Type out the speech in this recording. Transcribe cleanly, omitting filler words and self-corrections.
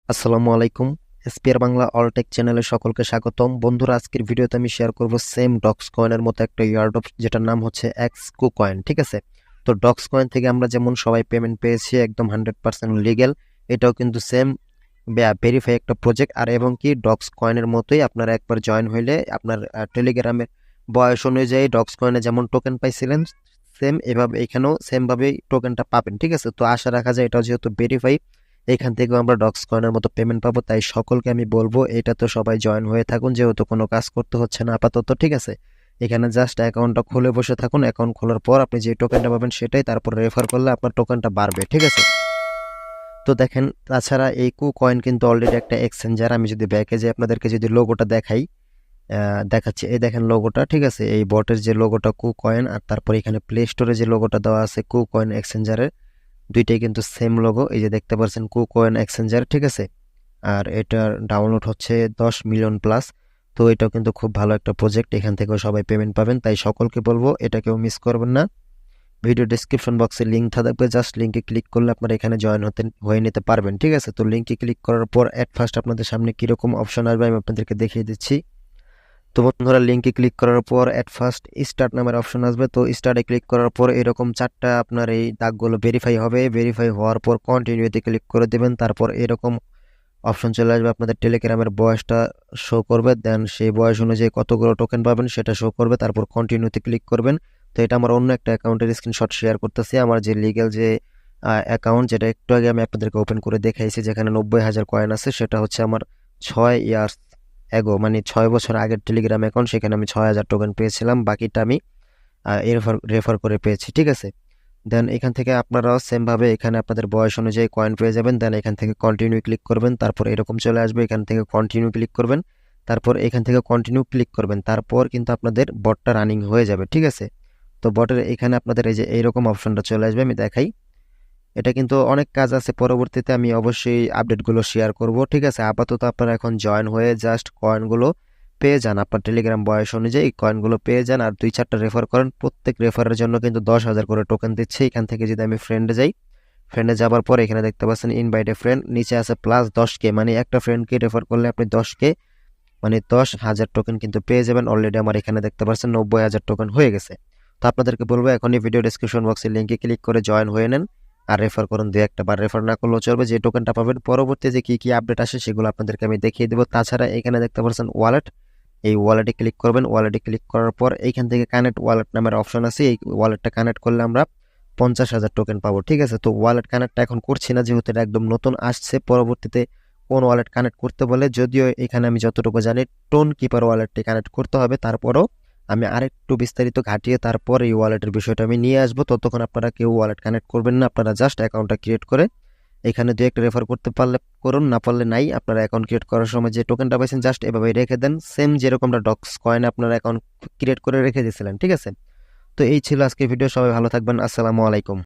আসসালামু আলাইকুম। এসপিআর বাংলা অলটেক চ্যানেলে সকলকে স্বাগতম। বন্ধুরা, আজকের ভিডিওতে আমি শেয়ার করব সেম ডক্স কয়েনের মতো একটা ইয়ারড্রপ, যেটার নাম হচ্ছে এক্স কু কয়েন। ঠিক আছে, তো ডক্স কয়েন থেকে আমরা যেমন সবাই পেমেন্ট পেয়েছি একদম 100% লিগেল, এটাও কিন্তু সেম ভেরিফাই একটা প্রজেক্ট। আর এবং কি ডক্স কয়েনের মতোই আপনারা একবার জয়েন হইলে আপনার টেলিগ্রামের বয়স অনুযায়ী ডক্স কয়েনে যেমন টোকেন পাইছিলেন, সেম এভাবে এখানেও সেম ভাবেই টোকেনটা পাবেন। ঠিক আছে, তো আশা রাখা যায় এটাও যেহেতু ভেরিফাই, এখান থেকেও আমরা ডক্স কয়েনের মতো পেমেন্ট পাবো। তাই সকলকে আমি বলবো এটা তো সবাই জয়েন হয়ে থাকুন, যেহেতু কোনো কাজ করতে হচ্ছে না আপাতত। ঠিক আছে, এখানে জাস্ট অ্যাকাউন্টটা খুলে বসে থাকুন। অ্যাকাউন্ট খোলার পর আপনি যে টোকেনটা পাবেন সেটাই তারপর রেফার করলে আপনার টোকেনটা বাড়বে। ঠিক আছে, তো দেখেন, তাছাড়া এই কু কয়েন কিন্তু অলরেডি একটা এক্সচেঞ্জার। আমি যদি ব্যাকে যে আপনাদেরকে যদি লোগোটা দেখাই, দেখাচ্ছি, এই দেখেন লোগোটা। ঠিক আছে, এই বটের যে লোগোটা কু কয়েন, আর তারপর এখানে প্লে স্টোরে যে লোগোটা দেওয়া আছে কু কয়েন এক্সচেঞ্জারের, দুইটাই কিন্তু সেম লোগো। এই যে দেখতে পাচ্ছেন কু কয়েন এক্সচেঞ্জার। ঠিক আছে, আর এটার ডাউনলোড হচ্ছে 10 মিলিয়ন প্লাস। তো এটাও কিন্তু খুব ভালো একটা প্রজেক্ট, এখান থেকেও সবাই পেমেন্ট পাবেন। তাই সকলকে বলবো এটা কেউ মিস করবেন না। ভিডিও ডিসক্রিপশন বক্সে লিঙ্ক থাকবে, জাস্ট লিঙ্কে ক্লিক করলে আপনারা এখানে জয়েন হয়ে নিতে পারবেন। ঠিক আছে, তো লিঙ্কে ক্লিক করার পর এট ফার্স্ট আপনাদের সামনে কিরকম অপশন আসবে আমি আপনাদেরকে দেখিয়ে দিচ্ছি। তো বন্ধুরা, লিঙ্কে ক্লিক করার পর এট ফার্স্ট স্টার্ট নামের অপশন আসবে। তো স্টার্টে ক্লিক করার পর এরকম চারটা আপনার এই দাগগুলো ভেরিফাই হবে। ভেরিফাই হওয়ার পর কন্টিনিউতে ক্লিক করে দেবেন। তারপর এরকম অপশন চলে আসবে, আপনাদের টেলিগ্রামের বয়সটা শো করবে, দেন সেই বয়স অনুযায়ী কতগুলো টোকেন পাবেন সেটা শো করবে। তারপর কন্টিনিউতে ক্লিক করবেন। তো এটা আমার অন্য একটা অ্যাকাউন্টের স্ক্রিনশট শেয়ার করতেছি, আমার যে লিগ্যাল যে অ্যাকাউন্ট, যেটা একটু আগে আমি আপনাদেরকে ওপেন করে দেখাইছি, যেখানে 90,000 কয়েন আছে, সেটা হচ্ছে আমার 6 ইয়ার্স এগো, মানে 6 বছর আগের টেলিগ্রাম অ্যাকাউন্ট। সেখানে আমি 6,000 টোকেন পেয়েছিলাম, বাকিটা আমি রেফার রেফার করে পেয়েছি। ঠিক আছে, দেন এখান থেকে আপনারাও সেমভাবে এখানে আপনাদের বয়স অনুযায়ী কয়েন পেয়ে যাবেন। দেন এখান থেকে কন্টিনিউ ক্লিক করবেন, তারপর এরকম চলে আসবে, এখান থেকে কন্টিনিউ ক্লিক করবেন, তারপর এখান থেকে কন্টিনিউ ক্লিক করবেন, তারপর কিন্তু আপনাদের বটটা রানিং হয়ে যাবে। ঠিক আছে, তো বটের এখানে আপনাদের এই যে এইরকম অপশনটা চলে আসবে, আমি দেখাই। এটা কিন্তু অনেক কাজ আছে, পরবর্তীতে আমি অবশ্যই আপডেটগুলো শেয়ার করব। ঠিক আছে, আপাতত আপনারা এখন জয়েন হয়ে জাস্ট কয়েনগুলো পেয়ে যান, আপনার টেলিগ্রাম বয়স অনুযায়ী কয়েনগুলো পেয়ে যান, আর 2-4টা রেফার করেন। প্রত্যেক রেফারের জন্য কিন্তু 10,000 করে টোকেন দিচ্ছে। এখান থেকে যদি আমি ফ্রেন্ডে যাই, ফ্রেন্ডে যাবার পর এখানে দেখতে পাচ্ছেন ইনভাইট এ ফ্রেন্ড, নিচে আছে প্লাস 10K, মানে একটা ফ্রেন্ডকে রেফার করলে আপনি 10K মানে 10,000 টোকেন কিন্তু পেয়ে যাবেন। অলরেডি আমার এখানে দেখতে পাচ্ছেন 90,000 টোকেন হয়ে গেছে। তো আপনাদেরকে বলবো এখনই ভিডিও ডেসক্রিপশন বক্সের লিঙ্কে ক্লিক করে জয়েন হয়ে নেন, আর রেফার করুন। 2-1টা বার রেফার না করলেও চলবে, যে টোকেনটা পাবেন পরবর্তী যে কি কি আপডেট আসে সেগুলো আপনাদেরকে আমি দেখিয়ে দেবো। তাছাড়া এখানে দেখতে পাচ্ছেন ওয়ালেট, এই ওয়ালেটে ক্লিক করবেন। ওয়ালেটে ক্লিক করার পর এইখান থেকে কানেক্ট ওয়ালেট নামের অপশন আছে, এই ওয়ালেটটা কানেক্ট করলে আমরা 50,000 টোকেন পাবো। ঠিক আছে, তো ওয়ালেট কানেক্টটা এখন করছি না, যেহেতু এটা একদম নতুন আসছে। পরবর্তীতে কোন ওয়ালেট কানেক্ট করতে বলে, যদিও এখানে আমি যতটুকু জানি টোন কিপার ওয়ালেটটি কানেক্ট করতে হবে, তারপরও আমি আরেকটু বিস্তারিত ঘাটিয়ে তারপর এই ওয়ালেটের বিষয়টা আমি নিয়ে আসবো। ততক্ষণ আপনারা কেউ ওয়ালেট কানেক্ট করবেন না, আপনারা জাস্ট অ্যাকাউন্টটা ক্রিয়েট করে এখানে 2-1টা রেফার করতে পারলে করুন, না পারলে নাই। আপনারা অ্যাকাউন্ট ক্রিয়েট করার সময় যে টোকেনটা পাইছেন জাস্ট এভাবে রেখে দেন, সেম যেরকমটা ডক্স কয়েনে আপনারা অ্যাকাউন্ট ক্রিয়েট করে রেখে দিয়েছিলেন। ঠিক আছে, তো এই ছিল আজকের ভিডিও। সবাই ভালো থাকবেন, আসসালামু আলাইকুম।